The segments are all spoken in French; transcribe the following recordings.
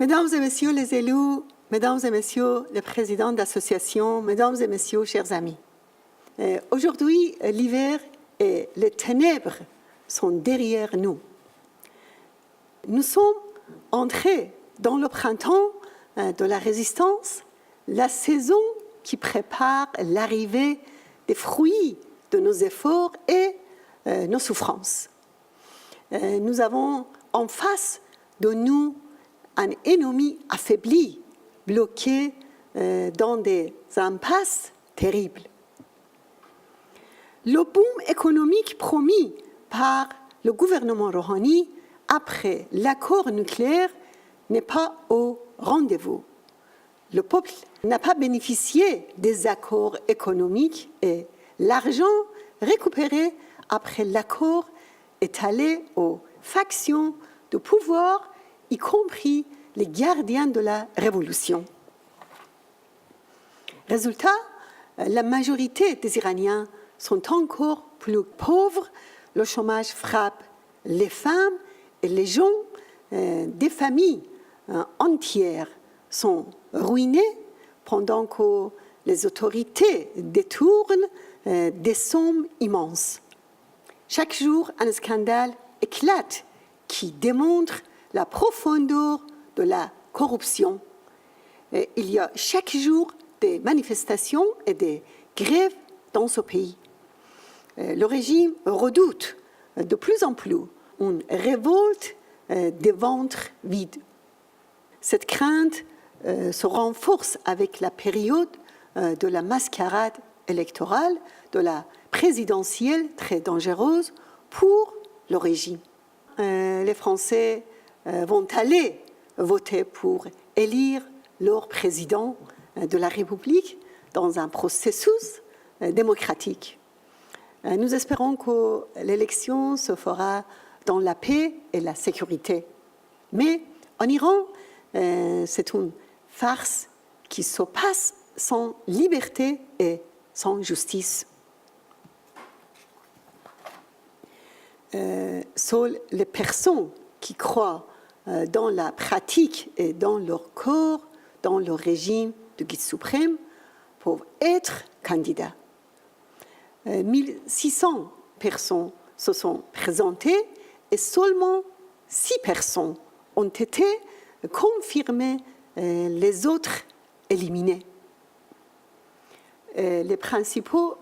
Mesdames et messieurs les élus, mesdames et messieurs les présidents d'associations, mesdames et messieurs, chers amis. Aujourd'hui, l'hiver et les ténèbres sont derrière nous. Nous sommes entrés dans le printemps de la résistance, la saison qui prépare l'arrivée des fruits de nos efforts et nos souffrances. Nous avons en face de nous un ennemi affaibli, bloqué dans des impasses terribles. Le boom économique promis par le gouvernement Rouhani après l'accord nucléaire n'est pas au rendez-vous. Le peuple n'a pas bénéficié des accords économiques et l'argent récupéré après l'accord est allé aux factions de pouvoir, y compris les gardiens de la révolution. Résultat, la majorité des Iraniens sont encore plus pauvres, le chômage frappe les femmes et les gens, des familles entières sont ruinées pendant que les autorités détournent des sommes immenses. Chaque jour, un scandale éclate qui démontre la profondeur de la corruption. Il y a chaque jour des manifestations et des grèves dans ce pays. Le régime redoute de plus en plus une révolte des ventres vides. Cette crainte se renforce avec la période de la mascarade électorale, de la présidentielle très dangereuse pour le régime. Les Français vont aller voter pour élire leur président de la République dans un processus démocratique. Nous espérons que l'élection se fera dans la paix et la sécurité. Mais en Iran, c'est une farce qui se passe sans liberté et sans justice. Seules les personnes qui croient dans la pratique et dans leur corps, dans le régime du guide suprême, peuvent être candidats. 1600 personnes se sont présentées et seulement 6 personnes ont été confirmées, les autres éliminées. Les principaux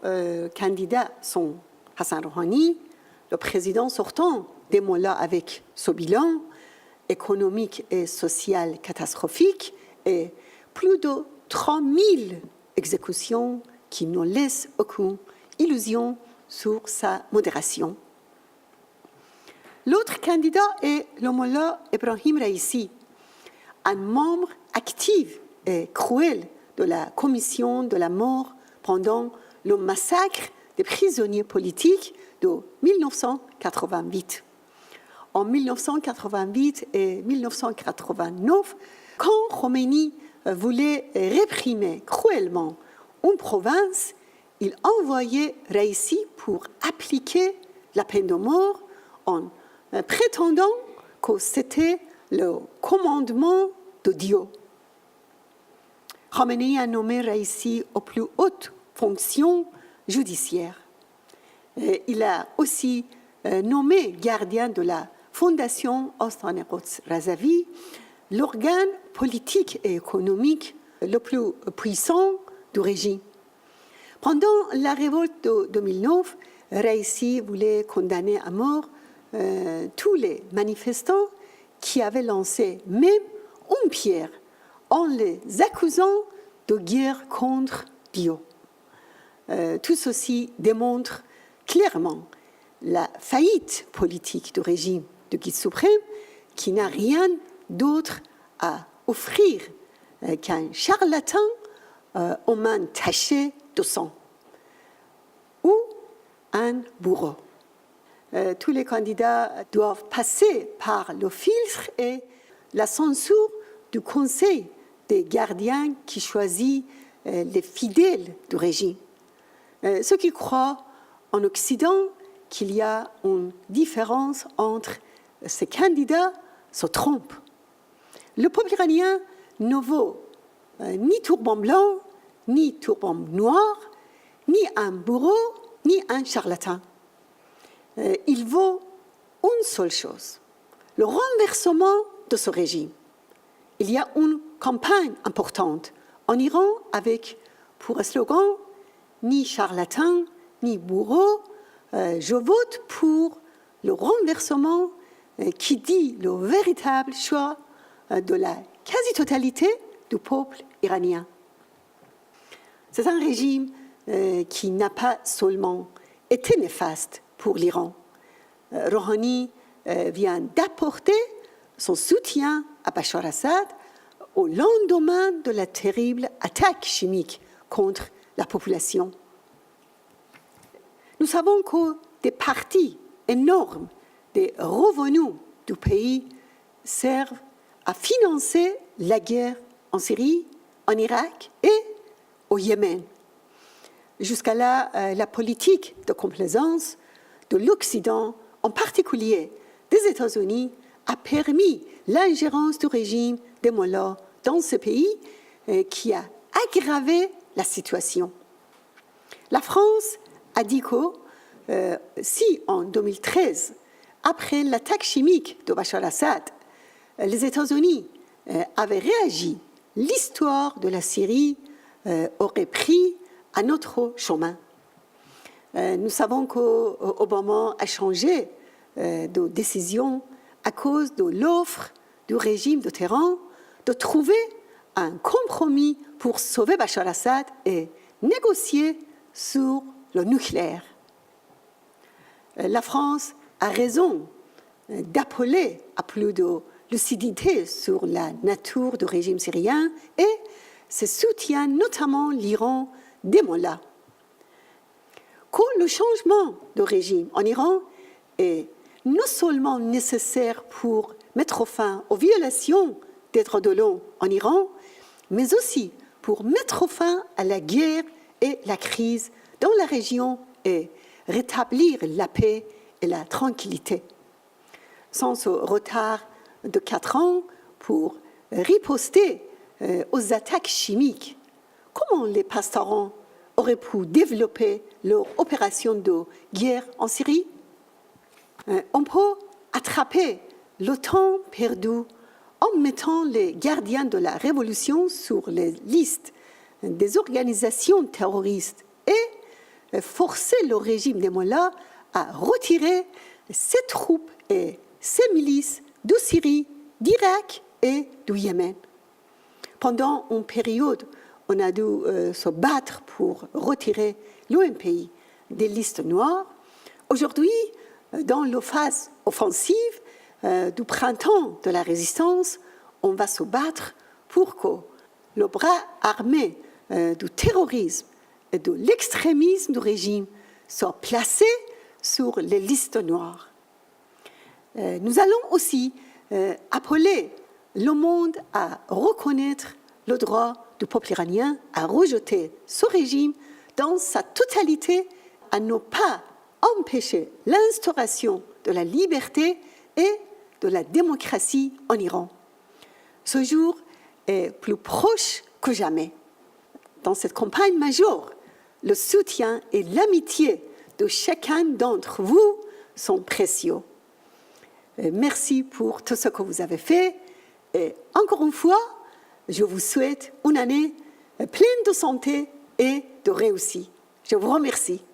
candidats sont Hassan Rouhani, le président sortant des mollahs avec ce bilan économique et social catastrophique et plus de 3000 exécutions qui ne laissent aucune illusion sur sa modération. L'autre candidat est le mollah Ebrahim Raïssi, un membre actif et cruel de la commission de la mort pendant le massacre des prisonniers politiques de 1988. En 1988 et 1989, quand Khomeini voulait réprimer cruellement une province, il envoyait Raïssi pour appliquer la peine de mort en prétendant que c'était le commandement de Dieu. Khomeini a nommé Raïssi aux plus hautes fonctions judiciaires. Il a aussi nommé gardien de la Fondation Hosni-Quds Razavi, l'organe politique et économique le plus puissant du régime. Pendant la révolte de 2009, Raïssi voulait condamner à mort tous les manifestants qui avaient lancé même une pierre en les accusant de guerre contre Dieu. Tout ceci démontre clairement la faillite politique du régime du guide suprême qui n'a rien d'autre à offrir qu'un charlatan aux mains tachées de sang ou un bourreau. Tous les candidats doivent passer par le filtre et la censure du Conseil des gardiens qui choisit les fidèles du régime. Ceux qui croient en Occident qu'il y a une différence entre ces candidats se trompent. le peuple iranien ne vaut ni turban blanc, ni turban noir, ni un bourreau, ni un charlatan. Il vaut une seule chose, le renversement de ce régime. Il y a une campagne importante en Iran avec pour slogan « Ni charlatan, ni bourreau, je vote pour le renversement qui dit le véritable choix de la quasi-totalité du peuple iranien. » C'est un régime qui n'a pas seulement été néfaste pour l'Iran. Rouhani vient d'apporter son soutien à Bachar Assad au lendemain de la terrible attaque chimique contre la population. Nous savons que des parties énormes des revenus du pays servent à financer la guerre en Syrie, en Irak et au Yémen. Jusqu'à là, la politique de complaisance de l'Occident, en particulier des États-Unis, a permis l'ingérence du régime des mollahs dans ce pays qui a aggravé la situation. La France a dit que si en 2013, après l'attaque chimique de Bachar Assad, les États-Unis avaient réagi, l'histoire de la Syrie aurait pris un autre chemin. Nous savons qu'Obama a changé de décision à cause de l'offre du régime de Téhéran de trouver un compromis pour sauver Bachar Assad et négocier sur le nucléaire. La France a raison d'appeler à plus de lucidité sur la nature du régime syrien et se soutient notamment l'Iran des mollahs. Que le changement de régime en Iran est non seulement nécessaire pour mettre fin aux violations des droits de l'homme en Iran, mais aussi pour mettre fin à la guerre et la crise dans la région et rétablir la paix et la tranquillité. Sans ce retard de 4 ans pour riposter aux attaques chimiques, comment les pastorants auraient pu développer leur opération de guerre en Syrie? On peut attraper le temps perdu en mettant les gardiens de la révolution sur les listes des organisations terroristes et forcer le régime des mollahs à retirer ses troupes et ses milices de Syrie, d'Irak et du Yémen. Pendant une période, on a dû se battre pour retirer l'OMPI des listes noires. Aujourd'hui, dans la phase offensive du printemps de la résistance, on va se battre pour que le bras armé du terrorisme et de l'extrémisme du régime soit placé sur les listes noires. Nous allons aussi appeler le monde à reconnaître le droit du peuple iranien à rejeter ce régime dans sa totalité, à ne pas empêcher l'instauration de la liberté et de la démocratie en Iran. Ce jour est plus proche que jamais. Dans cette campagne majeure, le soutien et l'amitié de chacun d'entre vous sont précieux. Merci pour tout ce que vous avez fait. Et encore une fois, je vous souhaite une année pleine de santé et de réussite. Je vous remercie.